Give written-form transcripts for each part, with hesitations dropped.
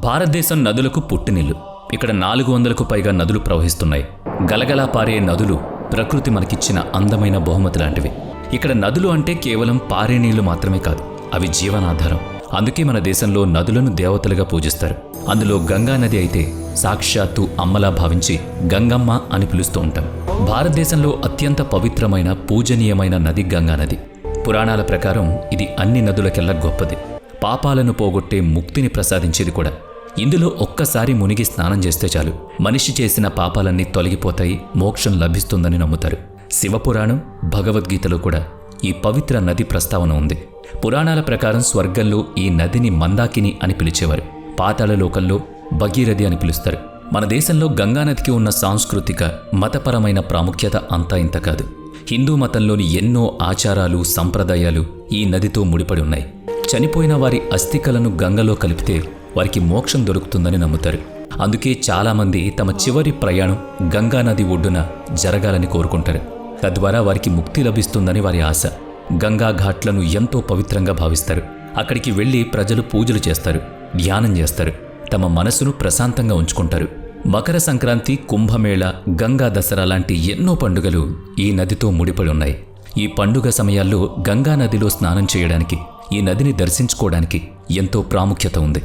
భారతదేశం నదులకు పుట్టినిల్లు. ఇక్కడ 400కు పైగా నదులు ప్రవహిస్తున్నాయి. గలగలా పారే నదులు ప్రకృతి మనకిచ్చిన అందమైన బహుమతి లాంటివి. ఇక్కడ నదులు అంటే కేవలం పారే నీళ్లు మాత్రమే కాదు, అవి జీవనాధారం. అందుకే మన దేశంలో నదులను దేవతలుగా పూజిస్తారు. అందులో గంగా నది అయితే సాక్షాత్తు అమ్మలా భావించి గంగమ్మ అని పిలుస్తూ ఉంటాం. భారతదేశంలో అత్యంత పవిత్రమైన పూజనీయమైన నది గంగా నది. పురాణాల ప్రకారం ఇది అన్ని నదులకెల్లా గొప్పది. పాపాలను పోగొట్టే ముక్తిని ప్రసాదించేది కూడా. ఇందులో ఒక్కసారి మునిగి స్నానం చేస్తే చాలు, మనిషి చేసిన పాపాలన్నీ తొలగిపోతాయి, మోక్షం లభిస్తుందని నమ్ముతారు. శివపురాణం, భగవద్గీతలో కూడా ఈ పవిత్ర నది ప్రస్తావన ఉంది. పురాణాల ప్రకారం స్వర్గంలో ఈ నదిని మందాకిని అని పిలిచేవారు. పాతాళ లోకంలో భగీరథి అని పిలుస్తారు. మన దేశంలో గంగానదికి ఉన్న సాంస్కృతిక మతపరమైన ప్రాముఖ్యత అంతా ఇంత కాదు. హిందూ మతంలోని ఎన్నో ఆచారాలు, సంప్రదాయాలు ఈ నదితో ముడిపడి ఉన్నాయి. చనిపోయిన వారి అస్థికలను గంగలో కలిపితే వారికి మోక్షం దొరుకుతుందని నమ్ముతారు. అందుకే చాలామంది తమ చివరి ప్రయాణం గంగా నది ఒడ్డున జరగాలని కోరుకుంటారు. తద్వారా వారికి ముక్తి లభిస్తుందని వారి ఆశ. గంగా ఘాట్లను ఎంతో పవిత్రంగా భావిస్తారు. అక్కడికి వెళ్లి ప్రజలు పూజలు చేస్తారు, ధ్యానం చేస్తారు, తమ మనసును ప్రశాంతంగా ఉంచుకుంటారు. మకర సంక్రాంతి, కుంభమేళ, గంగా దసరా లాంటి ఎన్నో పండుగలు ఈ నదితో ముడిపడి ఉన్నాయి. ఈ పండుగ సమయాల్లో గంగా నదిలో స్నానం చేయడానికి, ఈ నదిని దర్శించుకోవడానికి ఎంతో ప్రాముఖ్యత ఉంది.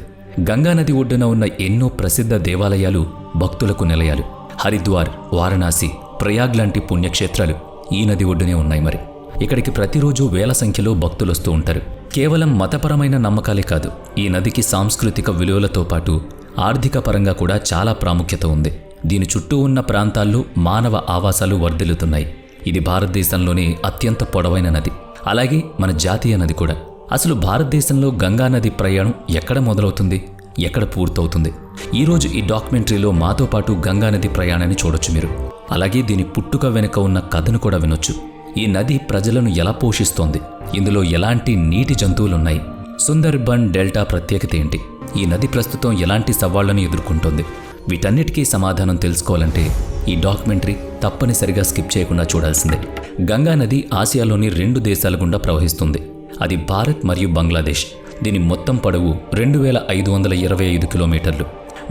గంగా నది ఒడ్డున ఉన్న ఎన్నో ప్రసిద్ధ దేవాలయాలు భక్తులకు నిలయాలు. హరిద్వార్, వారణాసి, ప్రయాగ్ లాంటి పుణ్యక్షేత్రాలు ఈ నది ఒడ్డునే ఉన్నాయి. మరి ఇక్కడికి ప్రతిరోజు వేల సంఖ్యలో భక్తులు వస్తూ ఉంటారు. కేవలం మతపరమైన నమ్మకాలే కాదు, ఈ నదికి సాంస్కృతిక విలువలతో పాటు ఆర్థిక పరంగా కూడా చాలా ప్రాముఖ్యత ఉంది. దీని చుట్టూ ఉన్న ప్రాంతాల్లో మానవ ఆవాసాలు వర్ధిల్లుతున్నాయి. ఇది భారతదేశంలోనే అత్యంత పొడవైన నది, అలాగే మన జాతీయ నది కూడా. అసలు భారతదేశంలో గంగా నది ప్రయాణం ఎక్కడ మొదలవుతుంది, ఎక్కడ పూర్తవుతుంది? ఈరోజు ఈ డాక్యుమెంటరీలో మాతో పాటు గంగా నది ప్రయాణాన్ని చూడొచ్చు మీరు. అలాగే దీని పుట్టుక వెనుక ఉన్న కథను కూడా వినొచ్చు. ఈ నది ప్రజలను ఎలా పోషిస్తోంది, ఇందులో ఎలాంటి నీటి జంతువులున్నాయి, సుందర్బన్ డెల్టా ప్రత్యేకత ఏంటి, ఈ నది ప్రస్తుతం ఎలాంటి సవాళ్లను ఎదుర్కొంటోంది, వీటన్నిటికీ సమాధానం తెలుసుకోవాలంటే ఈ డాక్యుమెంటరీ తప్పనిసరిగా స్కిప్ చేయకుండా చూడాల్సిందే. గంగా నది ఆసియాలోని 2 దేశాల గుండా ప్రవహిస్తుంది. అది భారత్ మరియు బంగ్లాదేశ్. దీని మొత్తం పొడవు 2525 కిలోమీటర్లు.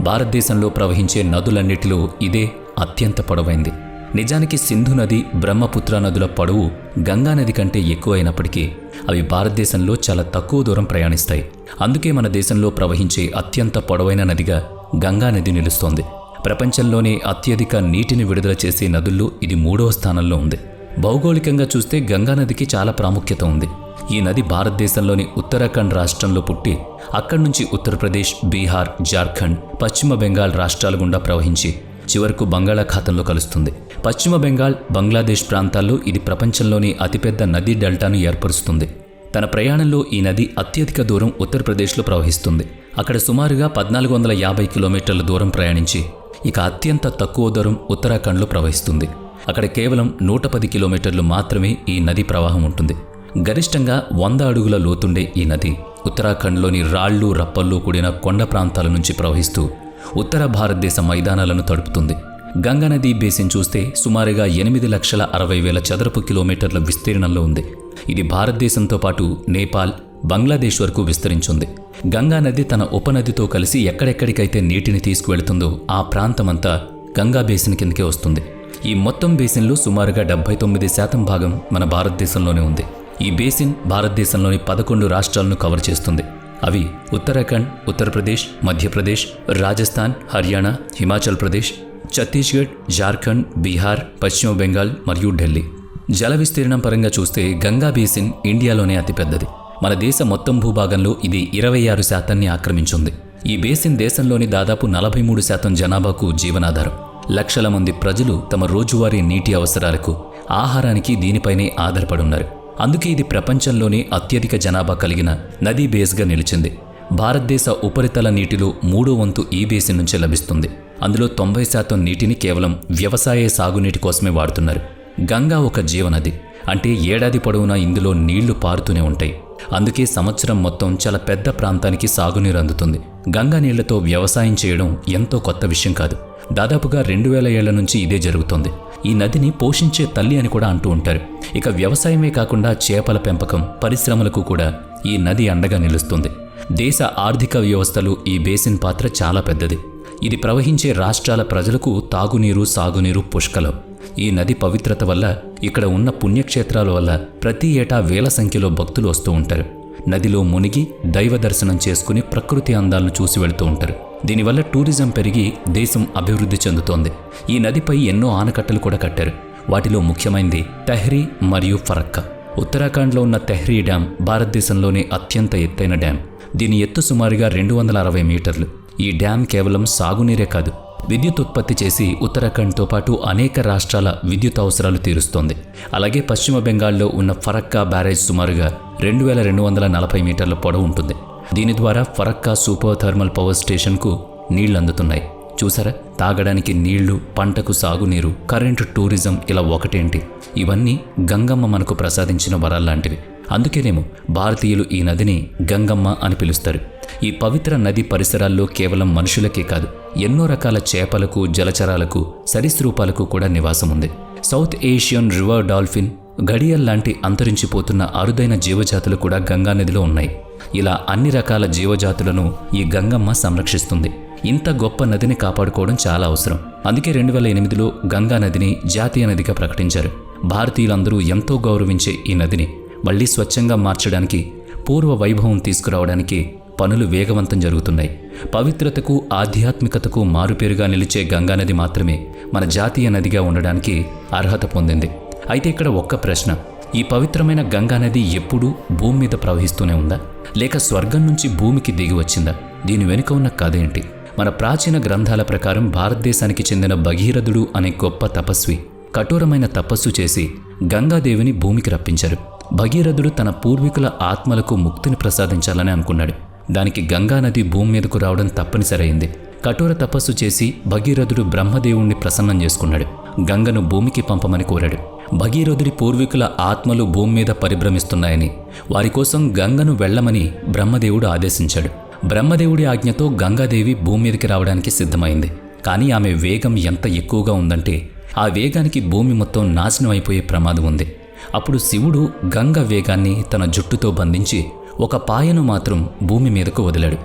భారతదేశంలో ప్రవహించే నదులన్నిటిలో ఇదే అత్యంత పొడవైంది. నిజానికి సింధు నది, బ్రహ్మపుత్ర నదుల పొడవు గంగా నది కంటే ఎక్కువైనప్పటికీ అవి భారతదేశంలో చాలా తక్కువ దూరం ప్రయాణిస్తాయి. అందుకే మన దేశంలో ప్రవహించే అత్యంత పొడవైన నదిగా గంగా నది నిలుస్తోంది. ప్రపంచంలోనే అత్యధిక నీటిని విడుదల చేసే నదుల్లో ఇది 3వ స్థానంలో ఉంది. భౌగోళికంగా చూస్తే గంగా నదికి చాలా ప్రాముఖ్యత ఉంది. ఈ నది భారతదేశంలోని ఉత్తరాఖండ్ రాష్ట్రంలో పుట్టి అక్కడి నుంచి ఉత్తరప్రదేశ్, బీహార్, జార్ఖండ్, పశ్చిమ బెంగాల్ రాష్ట్రాల గుండా ప్రవహించి చివరకు బంగాళాఖాతంలో కలుస్తుంది. పశ్చిమ బెంగాల్, బంగ్లాదేశ్ ప్రాంతాల్లో ఇది ప్రపంచంలోని అతిపెద్ద నదీ డెల్టాను ఏర్పరుస్తుంది. తన ప్రయాణంలో ఈ నది అత్యధిక దూరం ఉత్తరప్రదేశ్లో ప్రవహిస్తుంది. అక్కడ సుమారుగా 1450 కిలోమీటర్ల దూరం ప్రయాణించి ఇక అత్యంత తక్కువ దూరం ఉత్తరాఖండ్లో ప్రవహిస్తుంది. అక్కడ కేవలం 110 కిలోమీటర్లు మాత్రమే ఈ నది ప్రవాహం ఉంటుంది. గరిష్టంగా 100 అడుగుల లోతుండే ఈ నది ఉత్తరాఖండ్లోని రాళ్లు, రప్పల్లో కూడిన కొండ ప్రాంతాల నుంచి ప్రవహిస్తూ ఉత్తర భారతదేశ మైదానాలను తడుపుతుంది. గంగా నది బేసిన్ చూస్తే సుమారుగా 8,60,000 చదరపు కిలోమీటర్ల విస్తీర్ణంలో ఉంది. ఇది భారతదేశంతో పాటు నేపాల్, బంగ్లాదేశ్ వరకు విస్తరించింది. గంగా నది తన ఉపనదితో కలిసి ఎక్కడెక్కడికైతే నీటిని తీసుకువెళుతుందో ఆ ప్రాంతమంతా గంగా బేసిన్ కిందకే వస్తుంది. ఈ మొత్తం బేసిన్లో సుమారుగా 79% భాగం మన భారతదేశంలోనే ఉంది. ఈ బేసిన్ భారతదేశంలోని 11 రాష్ట్రాలను కవర్ చేస్తుంది. అవి ఉత్తరాఖండ్, ఉత్తరప్రదేశ్, మధ్యప్రదేశ్, రాజస్థాన్, హర్యానా, హిమాచల్ ప్రదేశ్, ఛత్తీస్గఢ్, జార్ఖండ్, బీహార్, పశ్చిమ బెంగాల్ మరియు ఢిల్లీ. జల విస్తీర్ణం పరంగా చూస్తే గంగా బేసిన్ ఇండియాలోనే అతిపెద్దది. మన దేశ మొత్తం భూభాగంలో ఇది 26% ఆక్రమించింది. ఈ బేసిన్ దేశంలోని దాదాపు 43% జనాభాకు జీవనాధారం. లక్షల మంది ప్రజలు తమ రోజువారీ నీటి అవసరాలకు, ఆహారానికి దీనిపైనే ఆధారపడున్నారు. అందుకే ఇది ప్రపంచంలోనే అత్యధిక జనాభా కలిగిన నదీ బేస్గా నిలిచింది. భారతదేశ ఉపరితల నీటిలో 3వ వంతు ఈ బేసిన్ నుంచే లభిస్తుంది. అందులో 90% నీటిని కేవలం వ్యవసాయ సాగునీటి కోసమే వాడుతున్నారు. గంగా ఒక జీవనది, అంటే ఏడాది పొడవునా ఇందులో నీళ్లు పారుతూనే ఉంటాయి. అందుకే సంవత్సరం మొత్తం చాలా పెద్ద ప్రాంతానికి సాగునీరు అందుతుంది. గంగా నీళ్లతో వ్యవసాయం చేయడం ఎంతో కొత్త విషయం కాదు. దాదాపుగా 2000 ఏళ్ల నుంచి ఇదే జరుగుతోంది. ఈ నదిని పోషించే తల్లి అని కూడా అంటూ ఉంటారు. ఇక వ్యవసాయమే కాకుండా చేపల పెంపకం, పరిశ్రమలకు కూడా ఈ నది అండగా నిలుస్తుంది. దేశ ఆర్థిక వ్యవస్థలో ఈ బేసిన్ పాత్ర చాలా పెద్దది. ఇది ప్రవహించే రాష్ట్రాల ప్రజలకు తాగునీరు, సాగునీరు పుష్కలం. ఈ నది పవిత్రత వల్ల, ఇక్కడ ఉన్న పుణ్యక్షేత్రాల వల్ల ప్రతి ఏటా వేల సంఖ్యలో భక్తులు వస్తూ ఉంటారు. నదిలో మునిగి దైవ దర్శనం చేసుకుని ప్రకృతి అందాలను చూసి వెళుతూ ఉంటారు. దీనివల్ల టూరిజం పెరిగి దేశం అభివృద్ధి చెందుతోంది. ఈ నదిపై ఎన్నో ఆనకట్టలు కూడా కట్టారు. వాటిలో ముఖ్యమైనది తెహ్రీ మరియు ఫరక్కా. ఉత్తరాఖండ్లో ఉన్న తెహ్రీ డ్యాం భారతదేశంలోనే అత్యంత ఎత్తైన డ్యాం. దీని ఎత్తు సుమారుగా 260 మీటర్లు. ఈ డ్యాం కేవలం సాగునీరే కాదు, విద్యుత్ ఉత్పత్తి చేసి ఉత్తరాఖండ్తో పాటు అనేక రాష్ట్రాల విద్యుత్ అవసరాలు తీరుస్తోంది. అలాగే పశ్చిమ బెంగాల్లో ఉన్న ఫరక్కా బ్యారేజ్ సుమారుగా 2240 మీటర్ల పొడవు ఉంటుంది. దీని ద్వారా ఫరక్కా సూపర్ థర్మల్ పవర్ స్టేషన్కు నీళ్లు అందుతున్నాయి. చూసారా, తాగడానికి నీళ్లు, పంటకు సాగునీరు, కరెంటు, టూరిజం, ఇలా ఒకటేంటి, ఇవన్నీ గంగమ్మ మనకు ప్రసాదించిన వరాల్లాంటివి. అందుకేనేమో భారతీయులు ఈ నదిని గంగమ్మ అని పిలుస్తారు. ఈ పవిత్ర నది పరిసరాల్లో కేవలం మనుషులకే కాదు, ఎన్నో రకాల చేపలకు, జలచరాలకు, సరీసృపాలకు కూడా నివాసం ఉంది. సౌత్ ఏషియన్ రివర్ డాల్ఫిన్, గడియల్ లాంటి అంతరించిపోతున్న అరుదైన జీవజాతులు కూడా గంగా నదిలో ఉన్నాయి. ఇలా అన్ని రకాల జీవజాతులను ఈ గంగమ్మ సంరక్షిస్తుంది. ఇంత గొప్ప నదిని కాపాడుకోవడం చాలా అవసరం. అందుకే 2008లో గంగా నదిని జాతీయ నదిగా ప్రకటించారు. భారతీయులందరూ ఎంతో గౌరవించే ఈ నదిని మళ్లీ స్వచ్ఛంగా మార్చడానికి, పూర్వ వైభవం తీసుకురావడానికి పనులు వేగవంతం జరుగుతున్నాయి. పవిత్రతకు, ఆధ్యాత్మికతకు మారుపేరుగా నిలిచే గంగానది మాత్రమే మన జాతీయ నదిగా ఉండడానికి అర్హత పొందింది. అయితే ఇక్కడ ఒక్క ప్రశ్న, ఈ పవిత్రమైన గంగానది ఎప్పుడూ భూమి మీద ప్రవహిస్తూనే ఉందా, లేక స్వర్గం నుంచి భూమికి దిగి వచ్చిందా? దీని వెనుక ఉన్న కథ ఏంటి? మన ప్రాచీన గ్రంథాల ప్రకారం భారతదేశానికి చెందిన భగీరథుడు అనే గొప్ప తపస్వి కఠోరమైన తపస్సు చేసి గంగాదేవిని భూమికి రప్పించారు. భగీరథుడు తన పూర్వీకుల ఆత్మలకు ముక్తిని ప్రసాదించాలని అనుకున్నాడు. దానికి గంగానది భూమి మీదకు రావడం తప్పనిసరైంది. కఠోర తపస్సు చేసి భగీరథుడు బ్రహ్మదేవుణ్ణి ప్రసన్నం చేసుకున్నాడు. గంగను భూమికి పంపమని కోరాడు. భగీరథుడి పూర్వీకుల ఆత్మలు భూమి మీద పరిభ్రమిస్తున్నాయని, వారి కోసం గంగను వెళ్లమని బ్రహ్మదేవుడు ఆదేశించాడు. బ్రహ్మదేవుడి ఆజ్ఞతో గంగాదేవి భూమి మీదకి రావడానికి సిద్ధమైంది. కానీ ఆమె వేగం ఎంత ఎక్కువగా ఉందంటే ఆ వేగానికి భూమి మొత్తం నాశనం అయిపోయే ప్రమాదం ఉంది. అప్పుడు శివుడు గంగ వేగాన్ని తన జుట్టుతో బంధించి ఒక పాయను మాత్రం భూమి మీదకు వదిలాడు.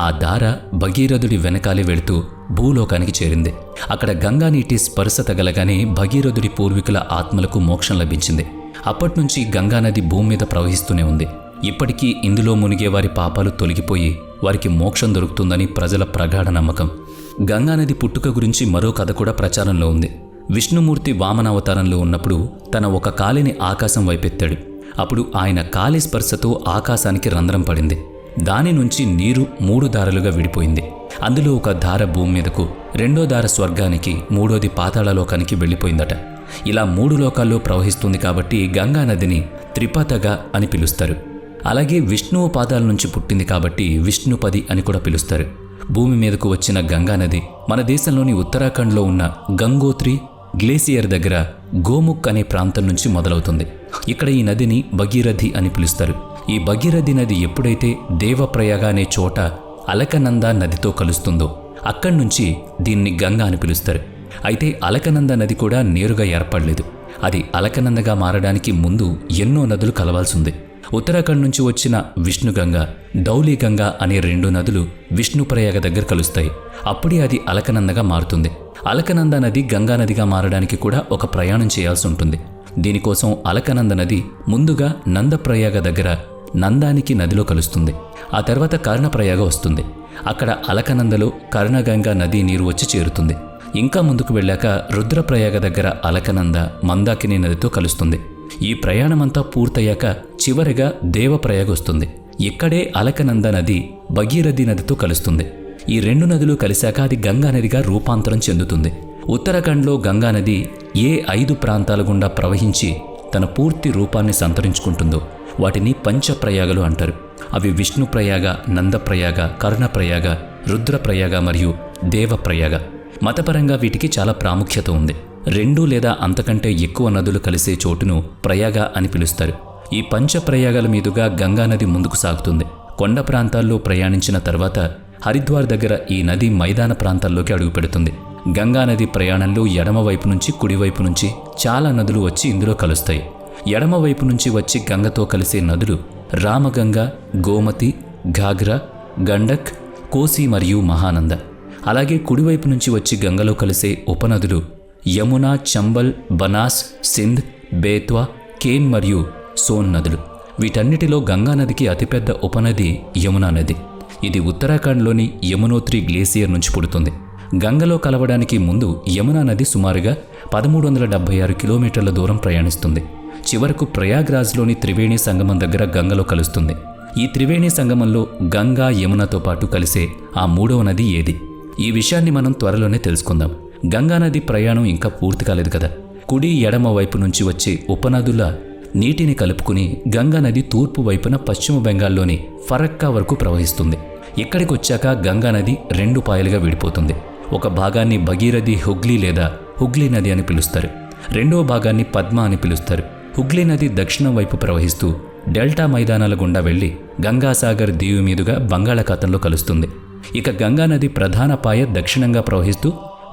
ఆ దార భగీరథుడి వెనకాలే వెళుతూ భూలోకానికి చేరింది. అక్కడ గంగా నీటి స్పర్శ తగలగానే భగీరథుడి పూర్వీకుల ఆత్మలకు మోక్షం లభించింది. అప్పట్నుంచి గంగానది భూమి మీద ప్రవహిస్తూనే ఉంది. ఇప్పటికీ ఇందులో మునిగే వారి పాపాలు తొలగిపోయి వారికి మోక్షం దొరుకుతుందని ప్రజల ప్రగాఢ నమ్మకం. గంగానది పుట్టుక గురించి మరో కథ కూడా ప్రచారంలో ఉంది. విష్ణుమూర్తి వామనావతారంలో ఉన్నప్పుడు తన ఒక కాలిని ఆకాశం వైపెత్తాడు. అప్పుడు ఆయన కాలి స్పర్శతో ఆకాశానికి రంధ్రం పడింది. దాని నుంచి నీరు 3 దారలుగా విడిపోయింది. అందులో ఒక ధార భూమి మీదకు, రెండో దార స్వర్గానికి, మూడోది పాతాళలోకానికి వెళ్ళిపోయిందట. ఇలా 3 లోకాల్లో ప్రవహిస్తుంది కాబట్టి గంగానదిని త్రిపథగా అని పిలుస్తారు. అలాగే విష్ణువు పాదాల నుంచి పుట్టింది కాబట్టి విష్ణుపది అని కూడా పిలుస్తారు. భూమి మీదకు వచ్చిన గంగానది మన దేశంలోని ఉత్తరాఖండ్లో ఉన్న గంగోత్రి గ్లేసియర్ దగ్గర గోముఖ్ అనే ప్రాంతం నుంచి మొదలవుతుంది. ఇక్కడ ఈ నదిని భగీరథి అని పిలుస్తారు. ఈ భగీరథి నది ఎప్పుడైతే దేవప్రయాగ అనే చోట అలకనంద నదితో కలుస్తుందో అక్కడి నుంచి దీన్ని గంగా అని పిలుస్తారు. అయితే అలకనంద నది కూడా నేరుగా ఏర్పడలేదు. అది అలకనందగా మారడానికి ముందు ఎన్నో నదులు కలవాల్సి ఉంది. ఉత్తరాఖండ్ నుంచి వచ్చిన విష్ణుగంగా, ధౌలీగంగా అనే 2 నదులు విష్ణుప్రయాగ దగ్గర కలుస్తాయి. అప్పుడే అది అలకనందగా మారుతుంది. అలకనంద నది గంగా నదిగా మారడానికి కూడా ఒక ప్రయాణం చేయాల్సి ఉంటుంది. దీనికోసం అలకనంద నది ముందుగా నందప్రయాగ దగ్గర నందానికి నదిలో కలుస్తుంది. ఆ తర్వాత కర్ణప్రయాగ వస్తుంది. అక్కడ అలకనందలో కర్ణగంగా నది నీరు వచ్చి చేరుతుంది. ఇంకా ముందుకు వెళ్ళాక రుద్రప్రయాగ దగ్గర అలకనంద మందాకిని నదితో కలుస్తుంది. ఈ ప్రయాణమంతా పూర్తయ్యాక చివరిగా దేవప్రయాగ వస్తుంది. ఇక్కడే అలకనంద నది భగీరథి నదితో కలుస్తుంది. ఈ 2 నదులు కలిశాక అది గంగా నదిగా రూపాంతరం చెందుతుంది. ఉత్తరాఖండ్లో గంగానది ఏ 5 ప్రాంతాల గుండా ప్రవహించి తన పూర్తి రూపాన్ని సంతరించుకుంటుందో వాటిని పంచప్రయాగలు అంటారు. అవి విష్ణుప్రయాగ, నందప్రయాగ, కర్ణప్రయాగ, రుద్రప్రయాగ మరియు దేవప్రయాగ. మతపరంగా వీటికి చాలా ప్రాముఖ్యత ఉంది. 2 లేదా అంతకంటే ఎక్కువ నదులు కలిసే చోటును ప్రయాగ అని పిలుస్తారు. ఈ పంచప్రయాగాల మీదుగా గంగానది ముందుకు సాగుతుంది. కొండ ప్రాంతాల్లో ప్రయాణించిన తర్వాత హరిద్వార్ దగ్గర ఈ నది మైదాన ప్రాంతాల్లోకి అడుగుపెడుతుంది. గంగానది ప్రయాణంలో ఎడమవైపు నుంచి కుడివైపు నుంచి చాలా నదులు వచ్చి ఇందులో కలుస్తాయి. ఎడమవైపు నుంచి వచ్చి గంగతో కలిసే నదులు రామగంగ, గోమతి, ఘాగ్రా, గండక్, కోసి మరియు మహానంద. అలాగే కుడివైపు నుంచి వచ్చి గంగలో కలిసే ఉపనదులు యమునా, చంబల్, బనాస్, సింధ్, బేత్వా, కేన్ మరియు సోన్ నదులు. వీటన్నిటిలో గంగానదికి అతిపెద్ద ఉపనది యమునా నది. ఇది ఉత్తరాఖండ్లోని యమునోత్రి గ్లేసియర్ నుంచి పుడుతుంది. గంగలో కలవడానికి ముందు యమునా నది సుమారుగా 1376 కిలోమీటర్ల దూరం ప్రయాణిస్తుంది. చివరకు ప్రయాగ్రాజ్లోని త్రివేణి సంగమం దగ్గర గంగలో కలుస్తుంది. ఈ త్రివేణి సంగమంలో గంగా, యమునతో పాటు కలిసే ఆ మూడవ నది ఏది? ఈ విషయాన్ని మనం త్వరలోనే తెలుసుకుందాం. గంగానది ప్రయాణం ఇంకా పూర్తి కాలేదు కదా. కుడి, ఎడమ వైపు నుంచి వచ్చే ఉపనదుల నీటిని కలుపుకుని గంగానది తూర్పు వైపున పశ్చిమ బెంగాల్లోని ఫరక్కా వరకు ప్రవహిస్తుంది. ఇక్కడికి వచ్చాక గంగానది 2 పాయలుగా విడిపోతుంది. ఒక భాగాన్ని భగీరథి హుగ్లీ లేదా హుగ్లీ నది అని పిలుస్తారు. రెండవ భాగాన్ని పద్మ అని పిలుస్తారు. హుగ్లీ నది దక్షిణం వైపు ప్రవహిస్తూ డెల్టా మైదానాల గుండా వెళ్లి గంగాసాగర్ దీవు మీదుగా బంగాళాఖాతంలో కలుస్తుంది. ఇక గంగానది ప్రధాన పాయ దక్షిణంగా ప్రవహిస్తూ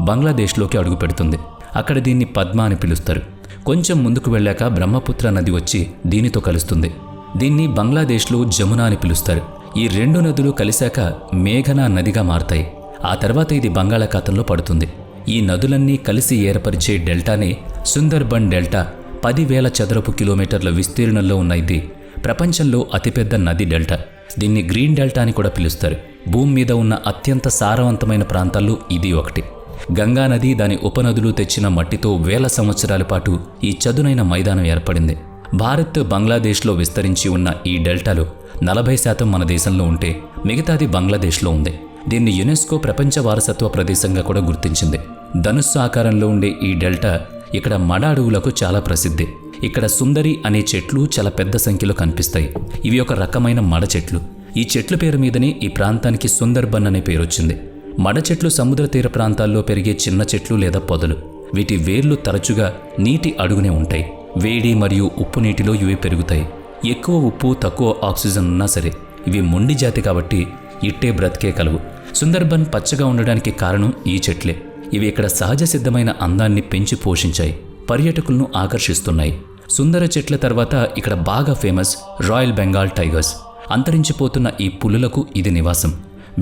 బంగ్లాదేశ్లోకి అడుగుపెడుతుంది. అక్కడ దీన్ని పద్మ అని పిలుస్తారు. కొంచెం ముందుకు వెళ్ళాక బ్రహ్మపుత్ర నది వచ్చి దీనితో కలుస్తుంది. దీన్ని బంగ్లాదేశ్లో జమున అని పిలుస్తారు. ఈ 2 నదులు కలిశాక మేఘనా నదిగా మారతాయి. ఆ తర్వాత ఇది బంగాళాఖాతంలో పడుతుంది. ఈ నదులన్నీ కలిసి ఏర్పరిచే డెల్టానే సుందర్బన్ డెల్టా. 10,000 చదరపు కిలోమీటర్ల విస్తీర్ణంలో ఉన్న ఇది ప్రపంచంలో అతిపెద్ద నది డెల్టా. దీన్ని గ్రీన్ డెల్టా అని కూడా పిలుస్తారు. భూమి మీద ఉన్న అత్యంత సారవంతమైన ప్రాంతాల్లో ఇది ఒకటి. గంగానది, దాని ఉపనదులు తెచ్చిన మట్టితో వేల సంవత్సరాల పాటు ఈ చదునైన మైదానం ఏర్పడింది. భారత్, బంగ్లాదేశ్లో విస్తరించి ఉన్న ఈ డెల్టాలో 40% మన దేశంలో ఉంటే మిగతాది బంగ్లాదేశ్లో ఉంది. దీన్ని యునెస్కో ప్రపంచ వారసత్వ ప్రదేశంగా కూడా గుర్తించింది. ధనుస్సు ఆకారంలో ఉండే ఈ డెల్టా ఇక్కడ మడ అడవులకు చాలా ప్రసిద్ధి. ఇక్కడ సుందరి అనే చెట్లు చాలా పెద్ద సంఖ్యలో కనిపిస్తాయి. ఇవి ఒక రకమైన మడ చెట్లు. ఈ చెట్ల పేరు మీదనే ఈ ప్రాంతానికి సుందర్బన్ అనే పేరు వచ్చింది. మడ చెట్లు సముద్ర తీర ప్రాంతాల్లో పెరిగే చిన్న చెట్లు లేదా పొదలు. వీటి వేర్లు తరచుగా నీటి అడుగునే ఉంటాయి. వేడి మరియు ఉప్పు నీటిలో ఇవి పెరుగుతాయి. ఎక్కువ ఉప్పు, తక్కువ ఆక్సిజన్ ఉన్నా సరే ఇవి మొండి జాతి కాబట్టి ఇట్టే బ్రతికే కలవు. సుందర్బన్ పచ్చగా ఉండడానికి కారణం ఈ చెట్లే. ఇవి ఇక్కడ సహజ సిద్ధమైన అందాన్ని పెంచి పోషించాయి, పర్యాటకులను ఆకర్షిస్తున్నాయి. సుందర చెట్ల తర్వాత ఇక్కడ బాగా ఫేమస్ రాయల్ బెంగాల్ టైగర్స్. అంతరించిపోతున్న ఈ పులులకు ఇది నివాసం.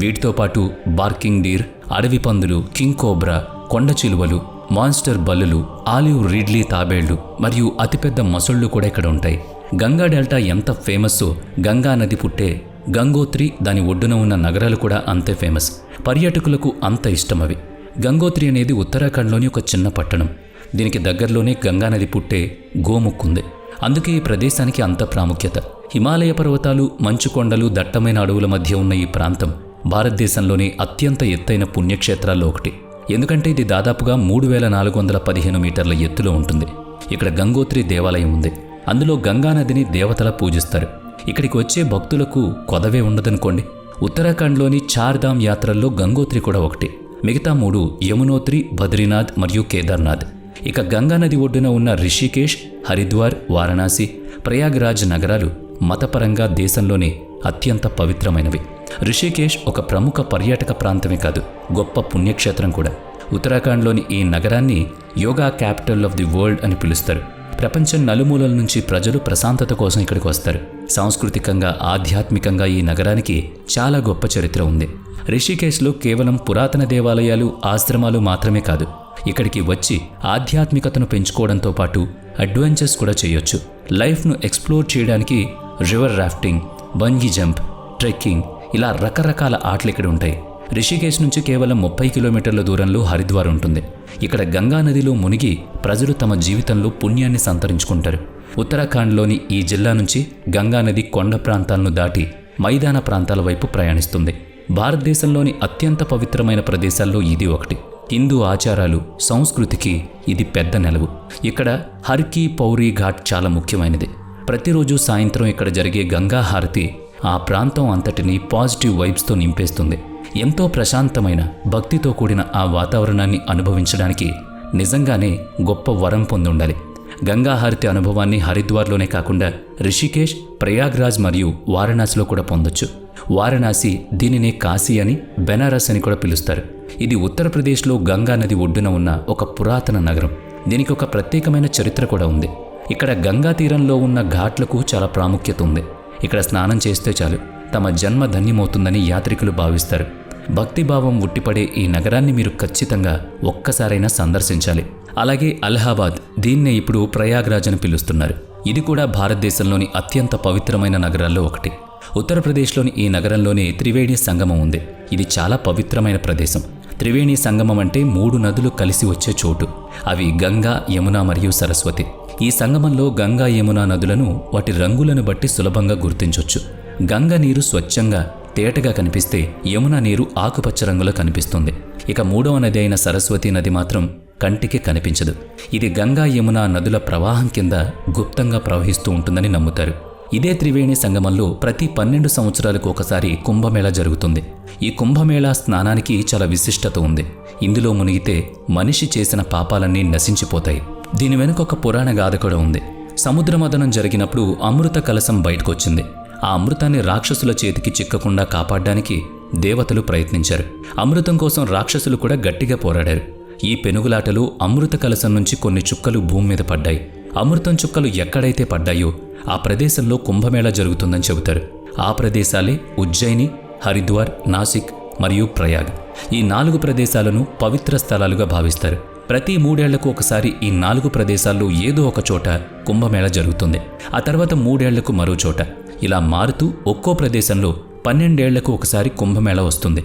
వీటితో పాటు బార్కింగ్ డీర్, అడవి పందులు, కింగ్ కోబ్రా, కొండ చిలువలు, మాన్స్టర్ బల్లులు, ఆలివ్ రిడ్లీ తాబేళ్లు మరియు అతిపెద్ద మొసళ్ళు కూడా ఇక్కడ ఉంటాయి. గంగా డెల్టా ఎంత ఫేమస్సో గంగా నది పుట్టే గంగోత్రి, దాని ఒడ్డున ఉన్న నగరాలు కూడా అంతే ఫేమస్. పర్యాటకులకు అంత ఇష్టమవి. గంగోత్రి అనేది ఉత్తరాఖండ్లోని ఒక చిన్న పట్టణం. దీనికి దగ్గరలోనే గంగానది పుట్టే గోముఖ్ ఉంది. అందుకే ఈ ప్రదేశానికి అంత ప్రాముఖ్యత. హిమాలయ పర్వతాలు, మంచు కొండలు, దట్టమైన అడవుల మధ్య ఉన్న ఈ ప్రాంతం భారతదేశంలోని అత్యంత ఎత్తైన పుణ్యక్షేత్రాల్లో ఒకటి. ఎందుకంటే ఇది దాదాపుగా 3415 మీటర్ల ఎత్తులో ఉంటుంది. ఇక్కడ గంగోత్రి దేవాలయం ఉంది. అందులో గంగానదిని దేవతలా పూజిస్తారు. ఇక్కడికి వచ్చే భక్తులకు కొదవే ఉండదనుకోండి. ఉత్తరాఖండ్లోని చార్ధామ్ యాత్రల్లో గంగోత్రి కూడా ఒకటి. మిగతా 3 యమునోత్రి, బద్రీనాథ్ మరియు కేదార్నాథ్. ఇక గంగానది ఒడ్డున ఉన్న రిషికేశ్, హరిద్వార్, వారణాసి, ప్రయాగ్రాజ్ నగరాలు మతపరంగా దేశంలోనే అత్యంత పవిత్రమైనవి. రిషికేశ్ ఒక ప్రముఖ పర్యాటక ప్రాంతమే కాదు, గొప్ప పుణ్యక్షేత్రం కూడా. ఉత్తరాఖండ్లోని ఈ నగరాన్ని yoga capital of the world అని పిలుస్తారు. ప్రపంచం నలుమూలల నుంచి ప్రజలు ప్రశాంతత కోసం ఇక్కడికి వస్తారు. సాంస్కృతికంగా, ఆధ్యాత్మికంగా ఈ నగరానికి చాలా గొప్ప చరిత్ర ఉంది. రిషికేశ్లో కేవలం పురాతన దేవాలయాలు, ఆశ్రమాలు మాత్రమే కాదు. ఇక్కడికి వచ్చి ఆధ్యాత్మికతను పెంచుకోవడంతో పాటు అడ్వెంచర్స్ కూడా చేయొచ్చు. లైఫ్ను ఎక్స్ప్లోర్ చేయడానికి river rafting, bungee jump, trekking ఇలా రకరకాల ఆటలు ఇక్కడ ఉంటాయి. రిషికేశ్ నుంచి కేవలం 30 కిలోమీటర్ల దూరంలో హరిద్వార్ ఉంటుంది. ఇక్కడ గంగా నదిలో మునిగి ప్రజలు తమ జీవితంలో పుణ్యాన్ని సంతరించుకుంటారు. ఉత్తరాఖండ్లోని ఈ జిల్లా నుంచి గంగానది కొండ ప్రాంతాలను దాటి మైదాన ప్రాంతాల వైపు ప్రయాణిస్తుంది. భారతదేశంలోని అత్యంత పవిత్రమైన ప్రదేశాల్లో ఇది ఒకటి. హిందూ ఆచారాలు, సంస్కృతికి ఇది పెద్ద నెలవు. ఇక్కడ హర్ కీ పౌరీ ఘాట్ చాలా ముఖ్యమైనది. ప్రతిరోజు సాయంత్రం ఇక్కడ జరిగే గంగా హారతి ఆ ప్రాంతం అంతటినీ పాజిటివ్ వైబ్స్తో నింపేస్తుంది. ఎంతో ప్రశాంతమైన, భక్తితో కూడిన ఆ వాతావరణాన్ని అనుభవించడానికి నిజంగానే గొప్ప వరం పొందుండాలి. గంగా హారతి అనుభవాన్ని హరిద్వార్లోనే కాకుండా రిషికేశ్, ప్రయాగ్రాజ్ మరియు వారణాసిలో కూడా పొందొచ్చు. వారణాసి దీనినే కాశీ అని, బెనారస్ అని కూడా పిలుస్తారు. ఇది ఉత్తరప్రదేశ్లో గంగా నది ఒడ్డున ఉన్న ఒక పురాతన నగరం. దీనికి ఒక ప్రత్యేకమైన చరిత్ర కూడా ఉంది. ఇక్కడ గంగా తీరంలో ఉన్న ఘాట్లకు చాలా ప్రాముఖ్యత ఉంది. ఇక్కడ స్నానం చేస్తే చాలు తమ జన్మ ధన్యమవుతుందని యాత్రికులు భావిస్తారు. భక్తిభావం ఉట్టిపడే ఈ నగరాన్ని మీరు ఖచ్చితంగా ఒక్కసారైనా సందర్శించాలి. అలాగే అలహాబాద్, దీన్నే ఇప్పుడు ప్రయాగ్రాజ్ అని పిలుస్తున్నారు. ఇది కూడా భారతదేశంలోని అత్యంత పవిత్రమైన నగరాల్లో ఒకటి. ఉత్తరప్రదేశ్లోని ఈ నగరంలోనే త్రివేణి సంగమం ఉంది. ఇది చాలా పవిత్రమైన ప్రదేశం. త్రివేణి సంగమం అంటే 3 నదులు కలిసి వచ్చే చోటు. అవి గంగా, యమున మరియు సరస్వతి. ఈ సంగమంలో గంగా, యమున నదులను వాటి రంగులను బట్టి సులభంగా గుర్తించొచ్చు. గంగ నీరు స్వచ్ఛంగా తేటగా కనిపిస్తే యమున నీరు ఆకుపచ్చ రంగులో కనిపిస్తుంది. ఇక 3వ నది అయిన సరస్వతి నది మాత్రం కంటికి కనిపించదు. ఇది గంగా, యమున నదుల ప్రవాహం కింద గుప్తంగా ప్రవహిస్తూ ఉంటుందని నమ్ముతారు. ఇదే త్రివేణి సంగమంలో ప్రతి 12 సంవత్సరాలకు ఒకసారి కుంభమేళా జరుగుతుంది. ఈ కుంభమేళా స్నానానికి చాలా విశిష్టత ఉంది. ఇందులో మునిగితే మనిషి చేసిన పాపాలన్నీ నశించిపోతాయి. దీని వెనుక ఒక పురాణ గాథ కూడా ఉంది. సముద్రమథనం జరిగినప్పుడు అమృత కలశం బయటకొచ్చింది. ఆ అమృతాన్ని రాక్షసుల చేతికి చిక్కకుండా కాపాడడానికి దేవతలు ప్రయత్నించారు. అమృతం కోసం రాక్షసులు కూడా గట్టిగా పోరాడారు. ఈ పెనుగులాటలో అమృత కలశం నుంచి కొన్ని చుక్కలు భూమి మీద పడ్డాయి. అమృతం చుక్కలు ఎక్కడైతే పడ్డాయో ఆ ప్రదేశంలో కుంభమేళా జరుగుతుందని చెబుతారు. ఆ ప్రదేశాలే ఉజ్జయిని, హరిద్వార్, నాసిక్ మరియు ప్రయాగ్. ఈ 4 ప్రదేశాలను పవిత్ర స్థలాలుగా భావిస్తారు. ప్రతి 3 ఏళ్లకు ఒకసారి ఈ 4 ప్రదేశాల్లో ఏదో ఒక చోట కుంభమేళా జరుగుతుంది. ఆ తర్వాత 3 ఏళ్లకు మరో చోట. ఇలా మారుతూ ఒక్కో ప్రదేశంలో 12 ఏళ్లకు ఒకసారి కుంభమేళా వస్తుంది.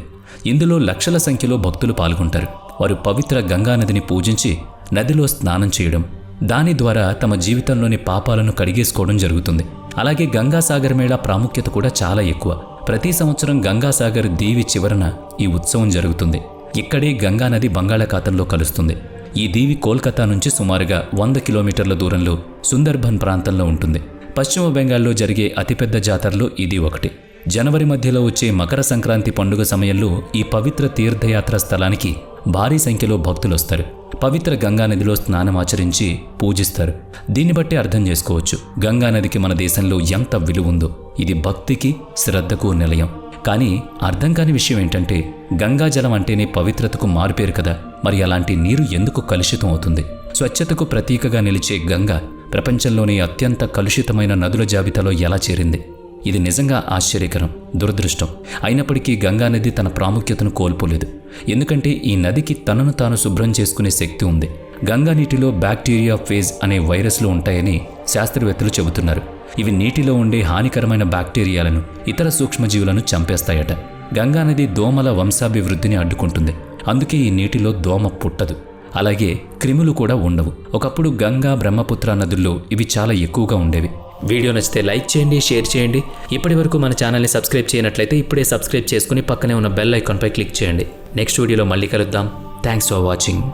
ఇందులో లక్షల సంఖ్యలో భక్తులు పాల్గొంటారు. వారు పవిత్ర గంగానదిని పూజించి నదిలో స్నానం చేయడం, దాని ద్వారా తమ జీవితంలోని పాపాలను కడిగేసుకోవడం జరుగుతుంది. అలాగే గంగాసాగర్ మేళా ప్రాముఖ్యత కూడా చాలా ఎక్కువ. ప్రతి సంవత్సరం గంగాసాగర్ దీవి చివరన ఈ ఉత్సవం జరుగుతుంది. ఇక్కడే గంగానది బంగాళాఖాతంలో కలుస్తుంది. ఈ దీవి కోల్కతా నుంచి సుమారుగా 100 కిలోమీటర్ల దూరంలో సుందర్బన్ ప్రాంతంలో ఉంటుంది. పశ్చిమ బెంగాల్లో జరిగే అతిపెద్ద జాతరలో ఇది ఒకటి. జనవరి మధ్యలో వచ్చే మకర సంక్రాంతి పండుగ సమయంలో ఈ పవిత్ర తీర్థయాత్ర స్థలానికి భారీ సంఖ్యలో భక్తులు వస్తారు. పవిత్ర గంగానదిలో స్నానమాచరించి పూజిస్తారు. దీన్ని బట్టి అర్థం చేసుకోవచ్చు గంగానదికి మన దేశంలో ఎంత విలువ ఉందో. ఇది భక్తికి, శ్రద్ధకు నిలయం. కానీ అర్థం కాని విషయం ఏంటంటే గంగాజలం అంటేనే పవిత్రతకు మారుపేరు కదా. మరి అలాంటి నీరు ఎందుకు కలుషితం అవుతుంది? స్వచ్ఛతకు ప్రతీకగా నిలిచే గంగ ప్రపంచంలోని అత్యంత కలుషితమైన నదుల జాబితాలో ఎలా చేరింది? ఇది నిజంగా ఆశ్చర్యకరం, దురదృష్టం. అయినప్పటికీ గంగానది తన ప్రాముఖ్యతను కోల్పోలేదు. ఎందుకంటే ఈ నదికి తనను తాను శుభ్రం చేసుకునే శక్తి ఉంది. గంగా నీటిలో బ్యాక్టీరియా ఫేజ్ అనే వైరస్లు ఉంటాయని శాస్త్రవేత్తలు చెబుతున్నారు. ఇవి నీటిలో ఉండే హానికరమైన బ్యాక్టీరియాలను, ఇతర సూక్ష్మజీవులను చంపేస్తాయట. గంగానది దోమల వంశాభివృద్ధిని అడ్డుకుంటుంది. అందుకే ఈ నీటిలో దోమ పుట్టదు. అలాగే క్రిములు కూడా ఉండవు. ఒకప్పుడు గంగా, బ్రహ్మపుత్ర నదుల్లో ఇవి చాలా ఎక్కువగా ఉండేవి. వీడియో నచ్చితే లైక్ చేయండి, షేర్ చేయండి. ఇప్పటి వరకు మన ఛానల్ని సబ్స్క్రైబ్ చేయనట్లయితే ఇప్పుడే సబ్స్క్రైబ్ చేసుకుని పక్కనే ఉన్న బెల్ ఐకాన్పై క్లిక్ చేయండి. నెక్స్ట్ వీడియోలో మళ్ళీ కలుద్దాం. Thanks for watching.